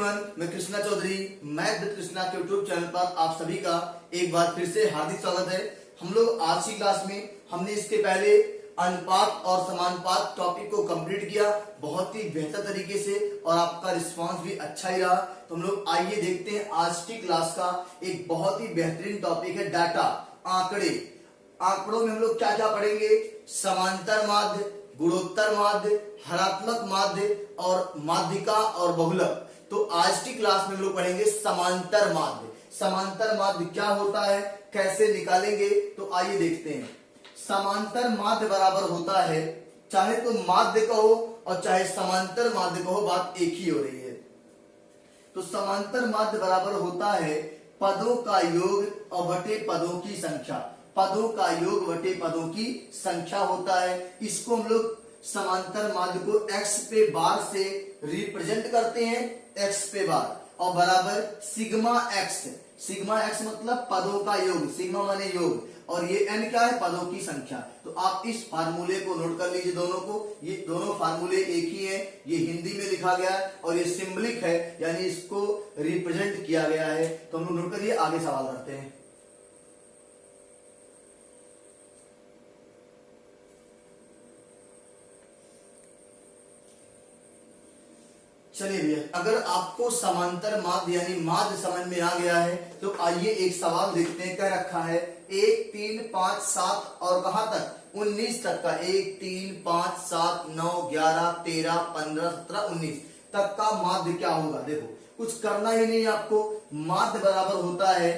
Everyone, मैं Krishna Chaudhary math with Krishna के YouTube channel पर आप सभी का एक बार फिर से हार्दिक स्वागत है। हम लोग आज की क्लास में हमने इसके पहले अनुपात और समानुपात टॉपिक को कंप्लीट किया बहुत ही बेहतर तरीके से और आपका रिस्पांस भी अच्छा ही रहा। तो हम लोग आइए देखते हैं आज की क्लास का एक बहुत ही बेहतरीन टॉपिक है डाटा, आंकड़े। आंकड़ों में हम लोग क्या क्या पढ़ेंगे? समांतर माध्य, गुणोत्तर माध्य, हरात्मक माध्य और माध्यिका और बहुलक। तो आज की क्लास में हम लोग पढ़ेंगे समांतर माध्य। समांतर माध्य क्या होता है, कैसे निकालेंगे, तो आइए देखते हैं। समांतर माध्य बराबर होता है, चाहे तो माध्य कहो और चाहे समांतर माध्य कहो, बात एक ही हो रही है। तो समांतर माध्य बराबर होता है पदों का योग और बटे पदों की संख्या। पदों का योग बटे पदों की संख्या होता है। इसको हम लोग समांतर माध्य को x पे बार से रिप्रेजेंट करते हैं, x पे बार और बराबर सिग्मा x। सिग्मा x मतलब पदों का योग, सिग्मा माने योग और ये n क्या है? पदों की संख्या। तो आप इस फार्मूले को नोट कर लीजिए दोनों को। ये दोनों फार्मूले एक ही हैं, ये हिंदी में लिखा गया है और ये सिंबलिक है, यानी इसको रिप्रेजेंट किया गया है। तो हम लोग नोट करिए, आगे सवाल करते हैं। चलिए भैया, अगर आपको समांतर माध्य यानी माध्य समझ में आ गया है तो आइए एक सवाल देखते हैं। क्या रखा है? 1, 3, 5, 7 और कहां तक? 19 तक का। 1, 3, 5, 7, 9, 11, 13, 15, 17, 19 तक का माध्य क्या होगा? देखो, कुछ करना ही नहीं आपको। माध्य बराबर होता है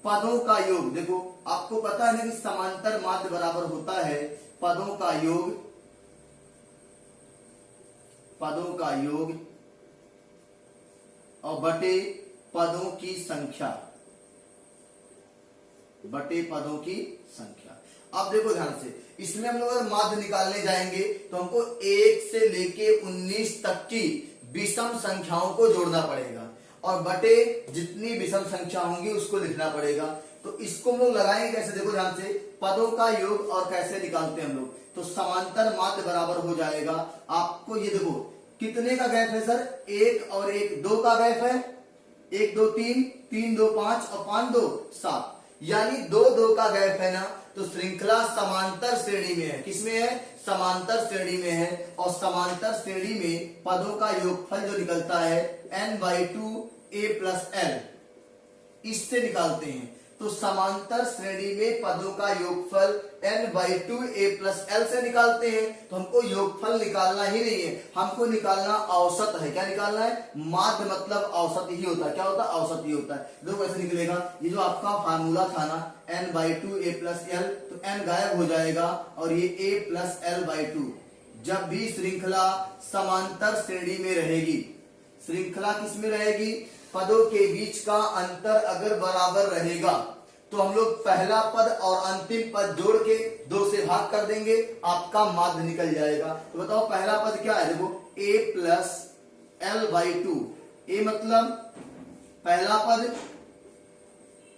पदों का योग। देखो, आपको पता है ना कि समांतर माध्य बराबर होता है पदों का योग, पदों का योग और बटे पदों की संख्या, बटे पदों की संख्या। अब देखो ध्यान से, इसमें हम लोग अगर माध्य निकालने जाएंगे तो हमको 1 से लेके 19 तक की विषम संख्याओं को जोड़ना पड़ेगा और बटे जितनी विषम संख्या होंगी उसको लिखना पड़ेगा। तो इसको हम लोग लगाएंगे कैसे? देखो ध्यान से, पदों का योग और कैसे निकालते हैं हम लोग। तो समांतर माध्य बराबर हो जाएगा, आपको ये देखो कितने का गैप है सर? 1 और 1 2 का गैप है। 1 2 3, 3 2 5 और 5 2 7, यानी 2 2 का गैप है ना। तो श्रृंखला समांतर श्रेणी में है। किसमें है? समांतर श्रेणी में है। और समांतर श्रेणी में पदों का योगफल जो निकलता है n/2 a + l, इससे निकालते हैं। तो समांतर श्रेणी में पदों का योगफल n/2 a + l से निकालते हैं। तो हमको योगफल निकालना ही नहीं है, हमको निकालना औसत है। क्या निकालना है? माध्य मतलब औसत ही होता है। क्या होता है? औसत ही होता है। देखो कैसे निकलेगा, ये जो आपका फार्मूला था ना n/2 a + l, तो n गायब हो जाएगा और ये a + l/2। जब भी श्रृंखला समांतर श्रेणी में रहेगी, श्रृंखला किसमें रहेगी? पदों के बीच का अंतर अगर बराबर रहेगा तो हम लोग पहला पद और अंतिम पद जोड़ के 2 से भाग कर देंगे, आपका माध्य निकल जाएगा। तो बताओ पहला पद क्या है? देखो a + l/2। a मतलब पहला पद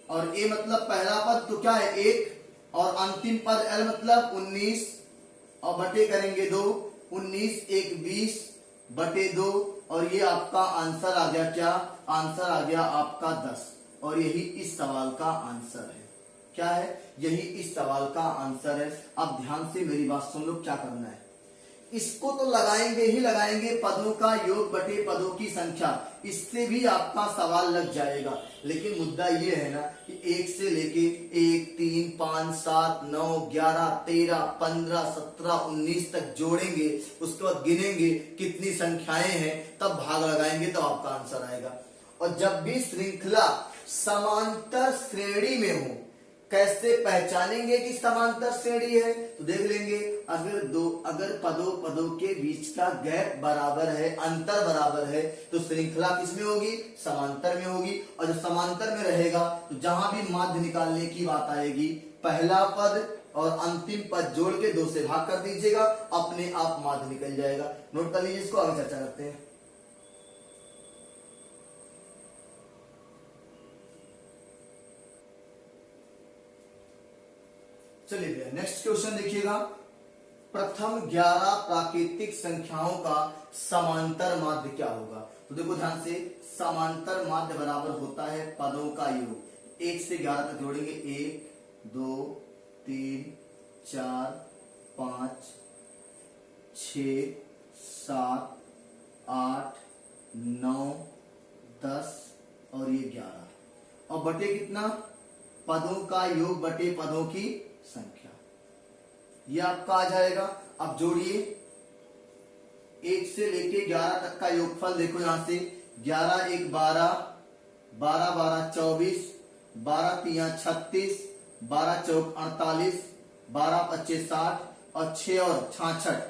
और a मतलब पहला पद, तो क्या है? 1 और अंतिम पद l मतलब 19 और बटे करेंगे 2। 19 1 20 बटे 2 और ये आपका आंसर आ गया। क्या आंसर आ गया? आपका 10। और यही इस सवाल का आंसर है। क्या है? यही इस सवाल का आंसर है। अब ध्यान से मेरी बात सुन लो, क्या करना है। इसको तो लगाएंगे ही लगाएंगे, पदों का योग बटे पदों की संख्या, इससे भी आपका सवाल लग जाएगा। लेकिन मुद्दा ये है ना कि 1 से लेके 1 3 5 7 9 11 13 15 17 19 तक जोड़ेंगे, उसके बाद गिनेंगे कितनी संख्याएं हैं, तब भाग लगाएंगे तो आपका आंसर आएगा। और जब भी श्रृंखला समांतर श्रेणी में हो, कैसे पहचानेंगे कि समांतर श्रेणी है? तो देख लेंगे, अगर पदों के बीच का गैप बराबर है, अंतर बराबर है, तो श्रृंखला किसमें होगी? समांतर में होगी। और जब समांतर में रहेगा तो जहां भी माध्य निकालने की बात आएगी, पहला पद और अंतिम पद जोड़ के 2 से भाग कर दीजिएगा, अपने आप माध्य निकल जाएगा। नोट कर लीजिए, इसको आगे चर्चा करते हैं। चलिए भैया, नेक्स्ट क्वेश्चन देखिएगा। प्रथम 11 प्राकृतिक संख्याओं का समांतर माध्य क्या होगा? तो देखो ध्यान से, समांतर माध्य बराबर होता है पदों का योग। 1 से 11 तक जोड़ेंगे, 1 2 3 4 5 6 7 8 9 10 और ये 11, और बटे कितना, पदों का योग बटे पदों की संख्या, ये आपका आ जाएगा। अब जोड़िए, 1 से लेके 11 तक का योगफल देखो यहां से, 11 1 12, 12 12 24, 12 3 36, 12 4 48, 12 25 60 और 6 और 66,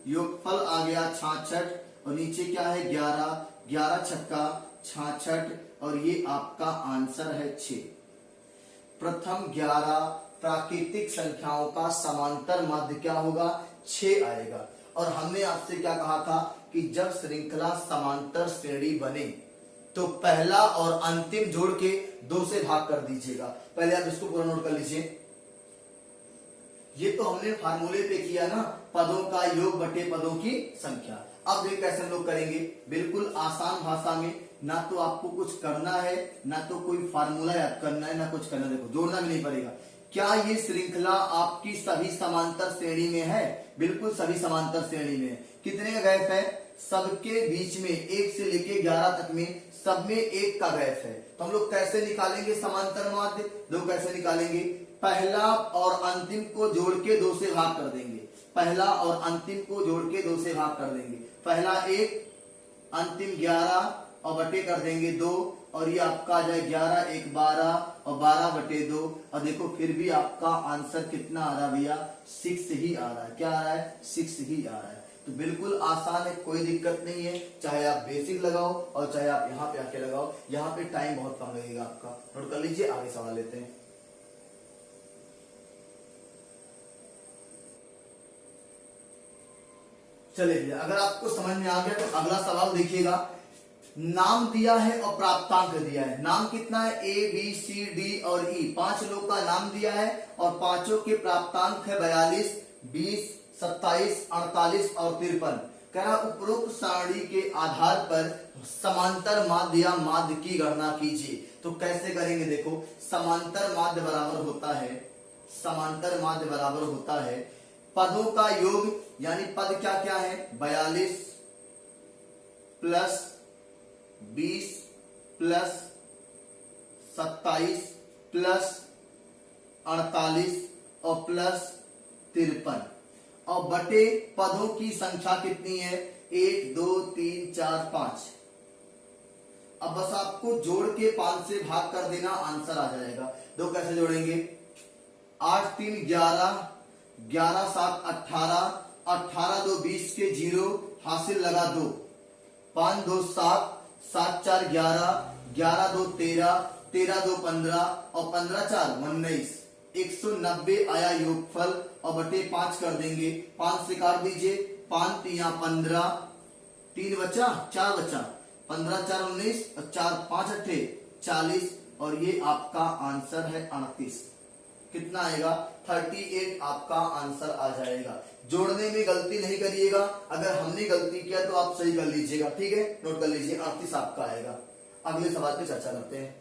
योगफल आ गया 66, और नीचे क्या है 11, 11 छक्का 66, और ये आपका आंसर है 6। प्रथम 11 प्राकृतिक संख्याओं का समांतर माध्य क्या होगा, 6 आएगा। और हमने आपसे क्या कहा था कि जब श्रृंखला समांतर श्रेणी बने तो पहला और अंतिम जोड़ के 2 से भाग कर दीजिएगा। पहले आप इसको पूरा नोट कर लीजिए। ये तो हमने फार्मूले पे किया ना, पदों का योग बटे पदों की संख्या। अब देखिए कैसे हम लोग करेंगे, बिल्कुल आसान भाषा में, ना तो आपको कुछ करना है, ना तो कोई फार्मूला याद करना है, ना कुछ करना, देखो जोड़ना भी नहीं पड़ेगा। क्या ये श्रृंखला आपकी सभी समांतर श्रेणी में है? बिल्कुल सभी समांतर श्रेणी में है। कितने का गैप है? सबके बीच में 1 से लेके 11 तक में सब में 1 का गैप है। तो हम लोग कैसे निकालेंगे समांतर माध्य? लोग कैसे निकालेंगे, पहला और अंतिम को जोड़ के 2 से भाग कर देंगे। पहला और अंतिम को जोड़ के 2 से भाग कर देंगे। पहला 1, अंतिम 11 और बटे कर देंगे 2, और ये आपका आ जाए 11 1 12 और 12 बटे 2। और देखो फिर भी आपका आंसर कितना आ रहा भैया, 6 ही आ रहा है। क्या आ रहा है? 6 ही आ रहा है। तो बिल्कुल आसान है, कोई दिक्कत नहीं है। चाहे आप बेसिक लगाओ और चाहे आप यहाँ पे आके लगाओ, यहाँ पे टाइम बहुत कम लगेगा आपका। नोट कर लीजिए, आगे सवाल लेते हैं। चलिए भैया, अगर आपको समझ में आ गया तो अगला सवाल देखिएगा। नाम दिया है और प्राप्तांक दिया है। नाम कितना है? A B C D और E, 5 लोग का नाम दिया है और पांचों के प्राप्तांक है 42, 20, 27, 48 और 53। कह रहा उपरोक्त सारणी के आधार पर समांतर माध्य या माध्य की गणना कीजिए। तो कैसे करेंगे, देखो समांतर माध्य बराबर होता है, समांतर माध्य बराबर होता है पदों का योग, यानी पद क्या क्या है, 42 प्लस 20 प्लस 27 प्लस 48 और प्लस 53, और बटे पदों की संख्या कितनी है, 1 2 3 4 5। अब बस आपको जोड़ के 5 से भाग कर देना, आंसर आ जाएगा। दो कैसे जोड़ेंगे, 8 3 11, 11 7 18, 18 2 20 के 0, हासिल लगा 2, 5 2 7, 7 4 11, 11 2 13, 13 2 15 और 15 4 19, 190 आया योगफल, और बटे 5 कर देंगे। 5 से काट दीजिए, 5 3 15, 3 बचा 4 बचा, 15 4 19 और 4 5 8 40, और ये आपका आंसर है 38। कितना आएगा, 38 आपका आंसर आ जाएगा। जोड़ने में गलती नहीं करिएगा, अगर हमने गलती किया तो आप सही कर लीजिएगा, ठीक है। नोट कर लीजिए, 38 आपका आएगा। अगले सवाल पे चर्चा करते हैं।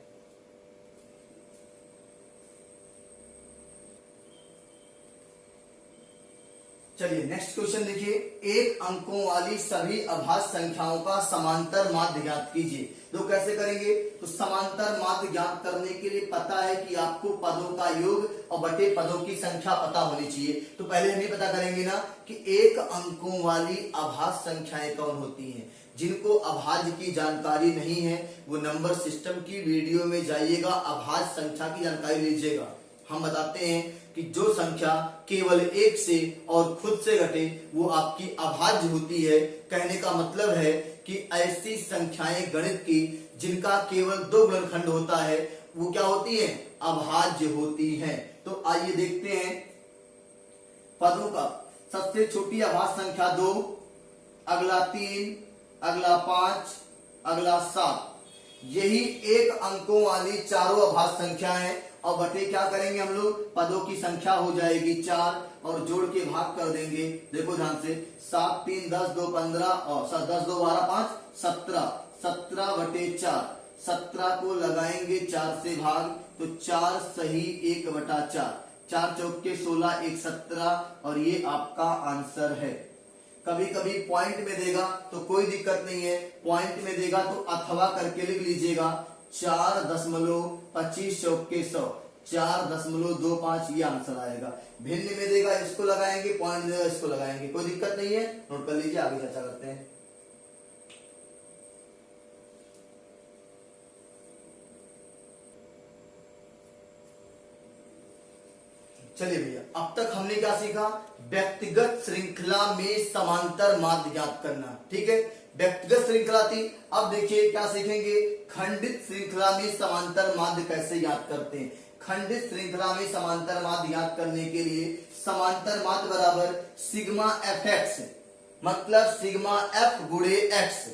चलिए नेक्स्ट क्वेश्चन देखिए, 1 अंकों वाली सभी अभाज्य संख्याओं का समांतर माध्य ज्ञात कीजिए। तो कैसे करेंगे, तो समांतर माध्य ज्ञात करने के लिए पता है कि आपको पदों का योग और बटे पदों की संख्या पता होनी चाहिए। तो पहले हम ये पता करेंगे ना कि 1 अंकों वाली अभाज्य संख्याएं कौन होती हैं। जिनको अभाज्य की जानकारी नहीं है वो नंबर सिस्टम की वीडियो में जाइएगा, अभाज्य संख्या की जानकारी लीजिएगा। हम बताते हैं कि जो संख्या केवल 1 से और खुद से घटे वो आपकी अभाज्य होती है। कहने का मतलब है कि ऐसी संख्याएं गणित की जिनका केवल 2 गुणनखंड होता है वो क्या होती है, अभाज्य होती हैं। तो आइए देखते हैं पदों का। सबसे छोटी अभाज्य संख्या 2, अगला 3, अगला 5, अगला 7। यही 1 अंकों वाली चारों अभाज्य संख्या है। और बटे क्या करेंगे हम लोग, पदों की संख्या हो जाएगी 4 और जोड़ के भाग कर देंगे। देखो ध्यान से, 7 3 10 2 15 और 10 2 12 5 17, 17/4, 17 को लगाएंगे 4 से भाग तो 4 सही 1/4, 4 चौके 16, 1 17 और ये आपका आंसर है। कभी कभी पॉइंट में देगा तो कोई दिक्कत नहीं है, पॉइंट में देगा तो अथवा करके लिख लीजिएगा 4.25 चौके 100, 4.25 ये आंसर आएगा। भिन्न में देगा इसको लगाएंगे, पॉइंट में देगा इसको लगाएंगे, कोई दिक्कत नहीं है, नोट कर लीजिए, आगे चर्चा करते हैं। चलिए भैया, अब तक हमने क्या सीखा? व्यक्तिगत श्रृंखला में समांतर माध्य ज्ञात करना। ठीक है, व्यक्तिगत श्रृंखला थी। अब देखिए क्या सीखेंगे, खंडित श्रृंखला में समांतर माध्य कैसे ज्ञात करते हैं। खंडित श्रृंखला में समांतर माध्य ज्ञात करने के लिए समांतर माध्य बराबर सिग्मा एफ एक्स, मतलब सिग्मा एफ गुणे एक्स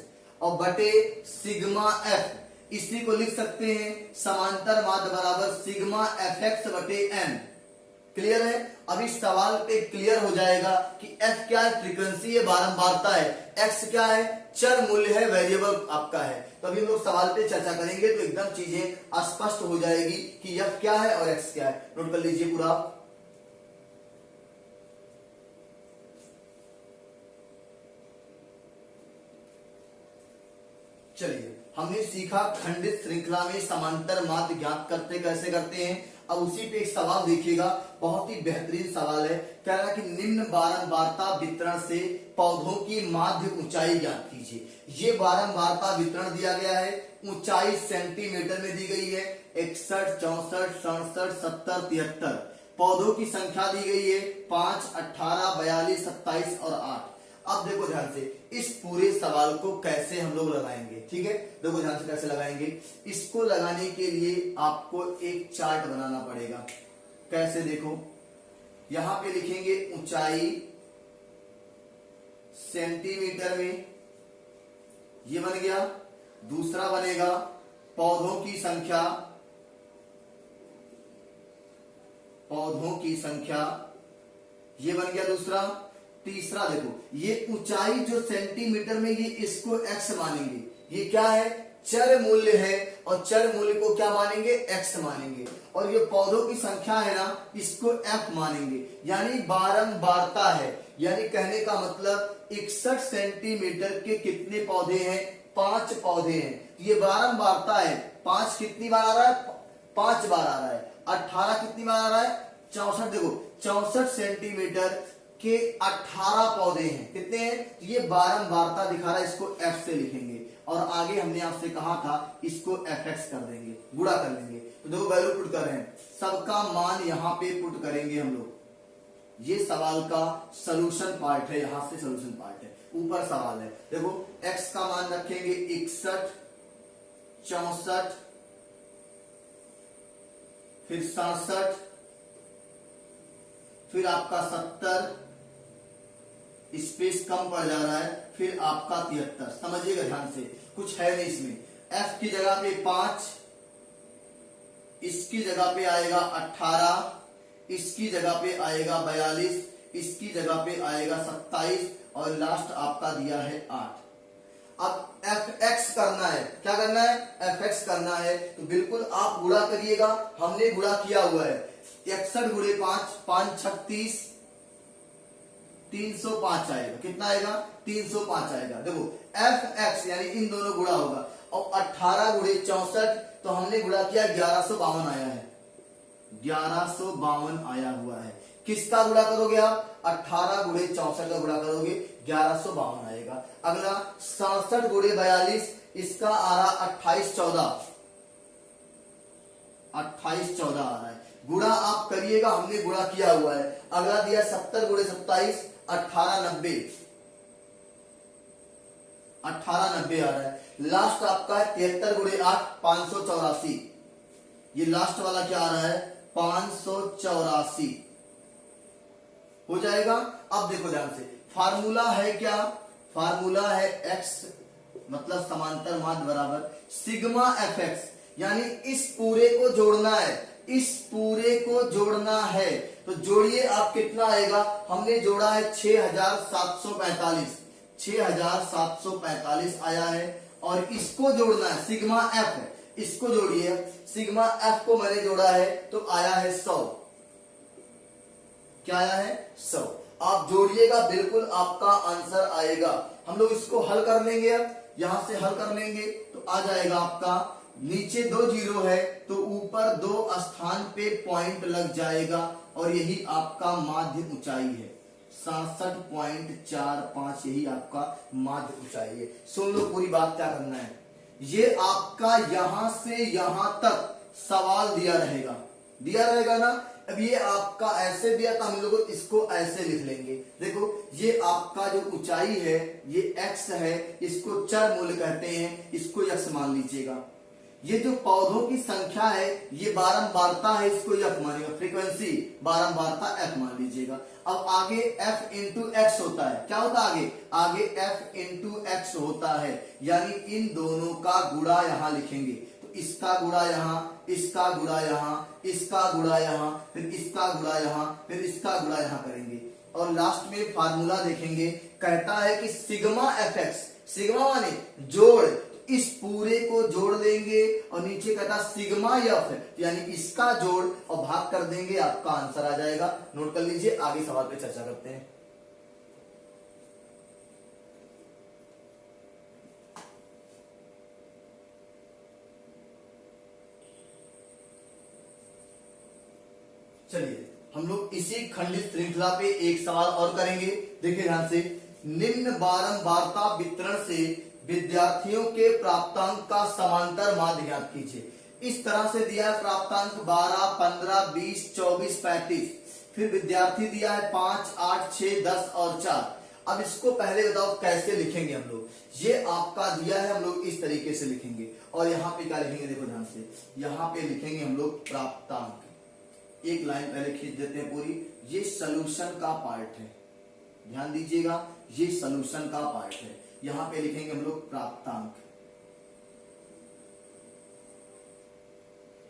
और बटे सिग्मा एफ, इसी को लिख सकते हैं समांतर माध्य बराबर सिग्मा एफ एक्स बटे एन। क्लियर है? अब इस सवाल पे क्लियर हो जाएगा कि एफ क्या है, फ्रीक्वेंसी है, बारंबारता है, एक्स क्या है, चर मूल्य है, वेरिएबल आपका है। तो अभी हम लोग सवाल पे चर्चा करेंगे तो एकदम चीजें स्पष्ट हो जाएगी कि एफ क्या है और एक्स क्या है। नोट कर लीजिए पूरा। चलिए, हमने सीखा खंडित श्रृंखला में समांतर माध्य ज्ञात करते कैसे करते हैं। अब उसी पे एक सवाल देखिएगा, बहुत ही बेहतरीन सवाल है। कह रहा है कि निम्न बारंबारता वितरण से पौधों की माध्य ऊंचाई ज्ञात कीजिए। ये बारंबारता वितरण दिया गया है, ऊंचाई सेंटीमीटर में दी गई है, 61, 64, 67, 70, 73। पौधों की संख्या दी गई है 5, 18, 42, 27 और 8। अब देखो ध्यान से, इस पूरे सवाल को कैसे हम लोग लगाएंगे। ठीक है, देखो ध्यान से कैसे लगाएंगे। इसको लगाने के लिए आपको एक चार्ट बनाना पड़ेगा। कैसे, देखो यहां पे लिखेंगे ऊंचाई सेंटीमीटर में, ये बन गया। दूसरा बनेगा पौधों की संख्या, पौधों की संख्या, ये बन गया दूसरा। तीसरा देखो, ये ऊंचाई जो सेंटीमीटर में, ये इसको एक्स मानेंगे, ये क्या है, चर मूल्य है, और चर मूल्य को क्या मानेंगे, एक्स मानेंगे। और ये पौधों की संख्या है ना, इसको एफ मानेंगे, यानी बारंबारता है। यानी कहने का मतलब 61 सेंटीमीटर के कितने पौधे हैं, 5 पौधे हैं। ये बारंबारता है, 5 कितनी बार आ रहा है, 5 बार आ रहा है। 18 कितनी बार आ रहा है, 64। देखो 64 सेंटीमीटर के 18 पौधे हैं, कितने हैं, ये बारंबारता दिखा रहा है, इसको एफ से लिखेंगे। और आगे हमने आपसे कहा था इसको एफ एक्स कर देंगे, गुणा कर लेंगे। तो देखो वैल्यू पुट कर रहे हैं, सबका मान यहाँ पे पुट करेंगे हम लोग। ये सवाल का सोल्यूशन पार्ट है, यहां से सोल्यूशन पार्ट है, ऊपर सवाल है। देखो एक्स का मान रखेंगे 61, 64, फिर 67, फिर आपका 70, स्पेस कम पड़ जा रहा है, फिर आपका 73। समझिएगा ध्यान से, कुछ है नहीं इसमें। एफ की जगह पे 5, इसकी जगह पे आएगा 18, इसकी जगह पे आएगा 42, इसकी जगह पे आएगा 27 और लास्ट आपका दिया है 8। अब एफ एक्स करना है, क्या करना है, एफ एक्स करना है। तो बिल्कुल आप गुणा करिएगा, हमने गुणा किया हुआ है। 61 गुणे 5, 5 36, 305 आएगा। कितना आएगा, 305 आएगा। देखो एफ एक्स यानी इन दोनों गुणा होगा। और 18 गुणे 64 तो हमने गुणा किया, 1152 आया है, 1152 आया हुआ है। किसका गुणा करोगे आप, 18 गुणे 64 का गुणा करोगे, 1152 आएगा। अगला 67 गुणे 42, इसका आ रहा 28 14, 28 14 आ रहा है। गुणा आप करिएगा, हमने गुणा किया हुआ है। अगला दिया 70 गुणे 27, 18 90, 18 90 आ रहा है। लास्ट आपका है 73 गुणे 8, 584। ये लास्ट वाला क्या आ रहा है, 584 हो जाएगा। अब देखो ध्यान से, फार्मूला है क्या, फार्मूला है एक्स मतलब समांतर माध्य बराबर सिग्मा एफ एक्स, यानी इस पूरे को जोड़ना है, इस पूरे को जोड़ना है। तो जोड़िए आप, कितना आएगा, हमने जोड़ा है 6745, 6745 आया है। और इसको जोड़ना है सिग्मा एफ है, इसको जोड़िए, सिग्मा एफ को मैंने जोड़ा है तो आया है 100। क्या आया है? 100। आप जोड़िएगा, बिल्कुल आपका आंसर आएगा। हम लोग इसको हल कर लेंगे, अब यहां से हल कर लेंगे तो आ जाएगा आपका, नीचे 2 जीरो है तो ऊपर 2 स्थान पे पॉइंट लग जाएगा और यही आपका माध्य ऊंचाई है, 67.45 यही आपका माध्य ऊंचाई है। सुन लो पूरी बात, क्या करना है, ये आपका यहां से यहां तक सवाल दिया रहेगा ना। अब ये आपका ऐसे दिया था, हम लोग इसको ऐसे लिख लेंगे। देखो ये आपका जो ऊंचाई है ये x है, इसको चर मूल्य कहते हैं, इसको x मान लीजिएगा। ये जो पौधों की संख्या है ये बारंबारता है, इसको f मानेगा, फ्रीक्वेंसी बारंबारता f मान लीजिएगा। अब आगे f इंटू एक्स होता है, क्या होता है आगे f इंटू एक्स होता है, यानी इन दोनों का गुणा यहां लिखेंगे, तो इसका गुणा यहां, इसका गुणा यहां, इसका गुणा यहां, फिर इसका गुणा यहां, फिर इसका गुणा यहां करेंगे और लास्ट में फार्मूला देखेंगे। कहता है कि सिग्मा एफ एक्स, सिग्मा माने जोड़, इस पूरे को जोड़ देंगे और नीचे कहता सिग्मा एफ यानी इसका जोड़ और भाग कर देंगे, आपका आंसर आ जाएगा। नोट कर लीजिए, आगे सवाल पे चर्चा करते हैं। चलिए हम लोग इसी खंडित श्रृंखला पे एक सवाल और करेंगे। देखिए ध्यान से, निम्न बारंबारता वितरण से विद्यार्थियों के प्राप्तांक का समांतर माध्य ज्ञात कीजिए। इस तरह से दिया है प्राप्तांक 12, 15, 20, 24, 35, फिर विद्यार्थी दिया है 5, 8, 6, 10 और 4। अब इसको पहले बताओ कैसे लिखेंगे हम लोग। ये आपका दिया है, हम लोग इस तरीके से लिखेंगे और यहाँ पे क्या लिखेंगे, देखो ध्यान से, यहाँ पे लिखेंगे हम लोग प्राप्तांक। एक लाइन पहले खींच देते हैं पूरी, ये सॉल्यूशन का पार्ट है, ध्यान दीजिएगा, ये सॉल्यूशन का पार्ट है। यहां पे लिखेंगे हम लोग प्राप्तांक,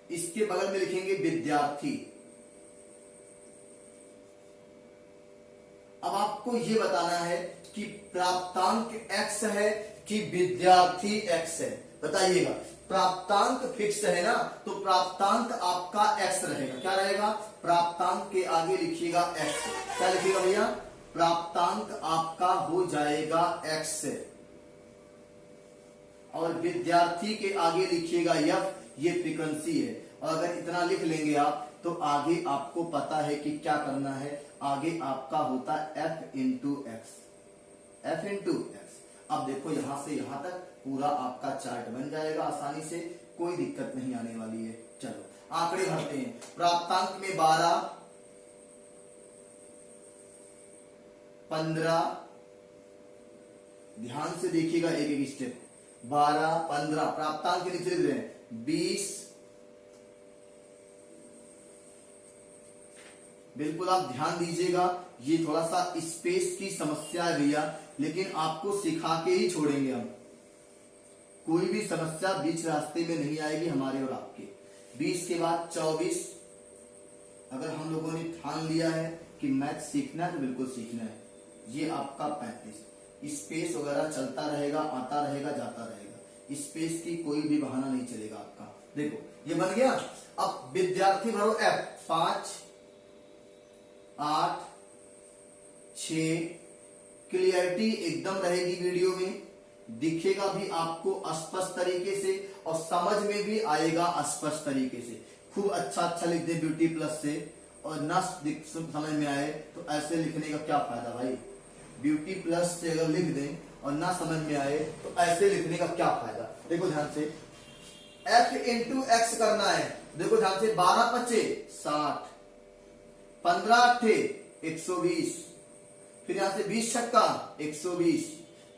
इसके बगल में लिखेंगे विद्यार्थी। अब आपको ये बताना है कि प्राप्तांक x है कि विद्यार्थी x है, बताइएगा। प्राप्तांक फिक्स है ना, तो प्राप्तांक आपका x रहेगा। क्या रहेगा? प्राप्तांक के आगे लिखिएगा x। क्या लिखिएगा भैया? प्राप्तांक आपका हो जाएगा x और विद्यार्थी के आगे लिखिएगा f, ये फ्रीक्वेंसी है। और अगर इतना लिख लेंगे आप तो आगे आपको पता है कि क्या करना है। आगे आपका होता है f into x, f into x. अब देखो यहां से यहां तक पूरा आपका चार्ट बन जाएगा आसानी से, कोई दिक्कत नहीं आने वाली है। चलो आंकड़े भरते हैं। प्राप्तांक में 12, 15, ध्यान से देखिएगा एक एक स्टेप, 12, 15, प्राप्तांक के नीचे लिख रहे हैं 20, बिल्कुल आप ध्यान दीजिएगा। ये थोड़ा सा स्पेस की समस्या है भैया, लेकिन आपको सिखा के ही छोड़ेंगे हम। कोई भी समस्या बीच रास्ते में नहीं आएगी हमारे और आपके। 20 के बाद 24, अगर हम लोगों ने ठान लिया है कि मैथ सीखना है तो बिल्कुल सीखना है। ये आपका 35, स्पेस वगैरह चलता रहेगा, आता रहेगा, जाता रहेगा, स्पेस की कोई भी बहाना नहीं चलेगा आपका। देखो ये बन गया। अब विद्यार्थी भरो F, 5, 8, 6, क्लियरिटी एकदम रहेगी वीडियो में, दिखेगा भी आपको स्पष्ट तरीके से और समझ में भी आएगा स्पष्ट तरीके से। खूब अच्छा लिख दे ब्यूटी प्लस से, और ना समझ में आए तो ऐसे लिखने का क्या फायदा भाई। ब्यूटी प्लस से अगर लिख दें और ना समझ में आए तो ऐसे लिखने का क्या फायदा। देखो ध्यान से, f इंटू एक्स करना है। देखो ध्यान से, 12 पच्चे 60, 15 अट्ठे 120, फिर यहां से 20 छक्का 120,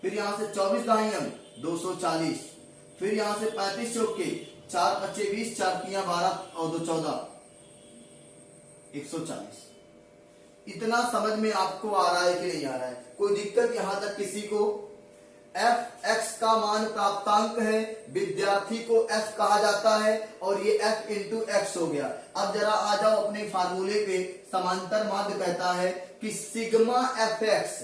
फिर यहां से 24 दाहियम 240, फिर यहां से 35 चौके, 4 पच्चे 20, 4 तियां 12 और 2 14, 140। इतना समझ में आपको आ रहा है कि नहीं आ रहा है? कोई दिक्कत यहां तक किसी को? f x का मान प्राप्तांक है, विद्यार्थी को f कहा जाता है और ये f इंटू एक्स हो गया। अब जरा आ जाओ अपने फार्मूले पे। समांतर माध्य कहता है कि sigma F x,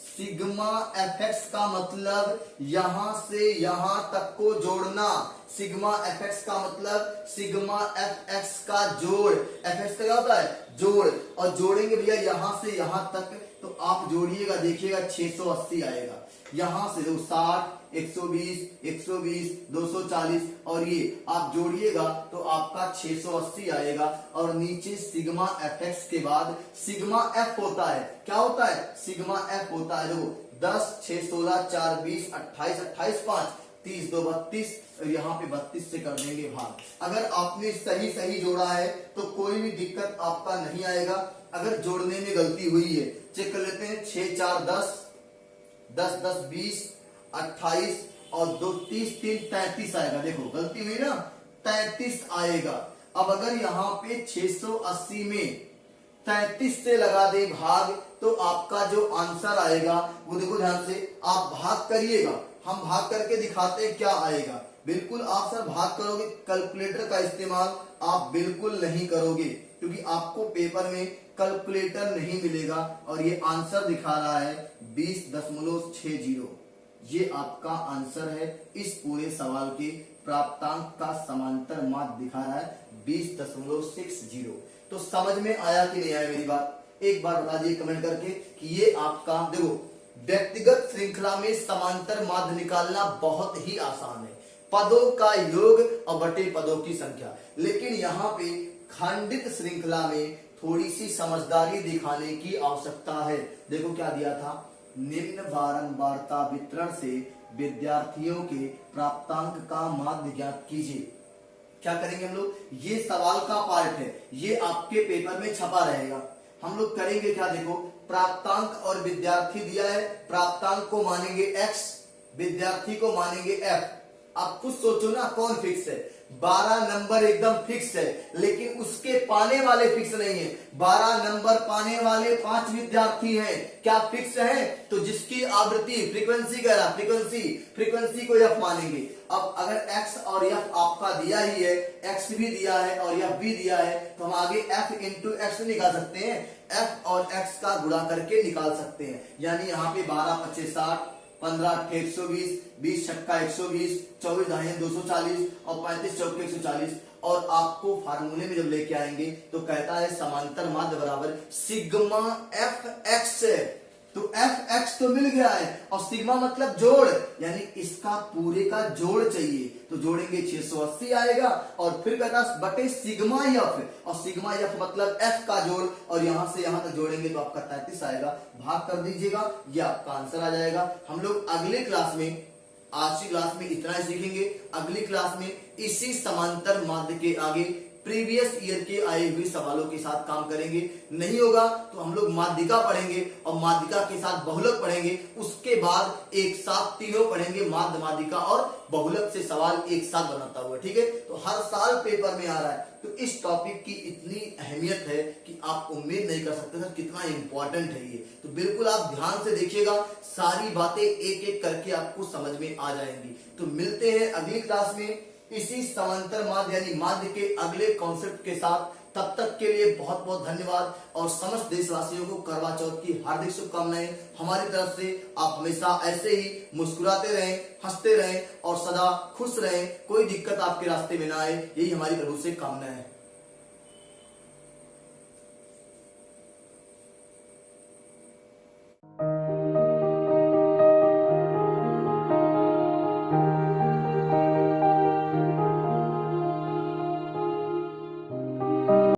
sigma F x का मतलब यहां से यहां तक को जोड़ना। सिग्मा एफ एक्स का मतलब सिग्मा एफ एक्स का जोड़। एफ एक्स का क्या होता है? जोड़। और जोड़ेंगे भैया यहां से यहां तक, तो आप जोड़िएगा देखिएगा 680 आएगा। यहां से जो 60, 120, 120, 240 और ये आप जोड़िएगा तो आपका 680 आएगा। और नीचे सिग्मा एफ एक्स के बाद सिग्मा एफ होता है। क्या होता है? सिग्मा एफ होता है देखो 10, 6, 16, 4, 20, 28, 28, 5, 30, 2, 32 और यहाँ पे 32 से कर देंगे भाग। अगर आपने सही सही जोड़ा है तो कोई भी दिक्कत आपका नहीं आएगा। अगर जोड़ने में गलती हुई है, चेक कर लेते हैं। 6, 4, 10, 10, 10, 20, 28 और 2, 30, 3, 33 आएगा। देखो गलती हुई ना, 33 आएगा। अब अगर यहाँ पे 680 में 33 से लगा दे भाग, तो आपका जो आंसर आएगा वो देखो ध्यान से, आप भाग करिएगा। हम भाग करके दिखाते हैं क्या आएगा। बिल्कुल आप सर भाग करोगे, कैलकुलेटर का इस्तेमाल आप बिल्कुल नहीं करोगे, क्योंकि आपको पेपर में कैलकुलेटर नहीं मिलेगा। और ये आंसर दिखा रहा है 20.60। ये आपका आंसर है इस पूरे सवाल के प्राप्तांक का समांतर माध्य दिखा रहा है 20.60। तो समझ में आया कि नहीं आया मेरी बात? एक बार बता दिए कमेंट करके कि ये आपका देखो, व्यक्तिगत श्रृंखला में समांतर माध्य निकालना बहुत ही आसान है। पदों का योग और बटे पदों की संख्या। लेकिन यहाँ पे खंडित श्रृंखला में थोड़ी सी समझदारी दिखाने की आवश्यकता है। देखो क्या दिया था, निम्न बारंबारता वितरण से विद्यार्थियों के प्राप्तांक का माध्य ज्ञात कीजिए। क्या करेंगे हम लोग? ये सवाल का पार्ट है, ये आपके पेपर में छपा रहेगा। हम लोग करेंगे क्या, देखो प्राप्तांक और विद्यार्थी दिया है, प्राप्तांक को मानेंगे x, विद्यार्थी को मानेंगे f। आप खुद सोचो ना कौन फिक्स है? 12 नंबर एकदम फिक्स है, लेकिन उसके पाने वाले फिक्स नहीं है। 12 नंबर पाने वाले 5 विद्यार्थी हैं, क्या फिक्स है? तो जिसकी आवृत्ति फ्रीक्वेंसी कह रहा, फ्रीक्वेंसी को f मानेंगे। अब अगर x और f आपका दिया ही है, x भी दिया है और f भी दिया है, तो हम आगे f इंटू x निकाल सकते हैं। f और x का गुणा करके निकाल सकते हैं। यानी यहाँ पे 12 25 60, 15 8 120, 20 छक्का 120, 24 दाहिने 240 और 35 चौके 140। और आपको फार्मूले में जब लेके आएंगे तो कहता है समांतर माध्य बराबर सिग्मा एफ एक्स। तो एफ एक्स तो मिल गया है और सिग्मा मतलब जोड़, यानी इसका पूरे का जोड़ चाहिए। तो जोड़ेंगे 680 आएगा और फिर कहता बटे सिग्मा एफ, और सिग्मा एफ मतलब एफ का जोड़, और यहां से यहां तक जोड़ेंगे तो आपका 33 आएगा। भाग कर दीजिएगा, ये आपका आंसर आ जाएगा। हम लोग अगले क्लास में, आज की क्लास में इतना ही सीखेंगे। अगली क्लास में इसी समांतर माध्य के आगे प्रीवियस ईयर के आए हुए सवालों के साथ काम करेंगे। नहीं होगा तो हम लोग माध्यिका पढ़ेंगे और माध्यिका के साथ बहुलक पढ़ेंगे। उसके बाद एक साथ तीनों पढ़ेंगे, माध्य, माध्यिका और बहुलक से सवाल एक साथ बनाता हुआ। ठीक है, तो हर साल पेपर में आ रहा है। तो इस टॉपिक की इतनी अहमियत है कि आप उम्मीद नहीं कर सकते सर कितना इंपॉर्टेंट है ये। तो बिल्कुल आप ध्यान से देखिएगा, सारी बातें एक एक करके आपको समझ में आ जाएंगी। तो मिलते हैं अगली क्लास में इसी समांतर माध्य यानी माध्य के अगले कॉन्सेप्ट के साथ। तब तक के लिए बहुत बहुत धन्यवाद और समस्त देशवासियों को करवा चौथ की हार्दिक शुभकामनाएं हमारी तरफ से। आप हमेशा ऐसे ही मुस्कुराते रहें, हंसते रहें और सदा खुश रहें। कोई दिक्कत आपके रास्ते में ना आए, यही हमारी प्रभु से कामना है।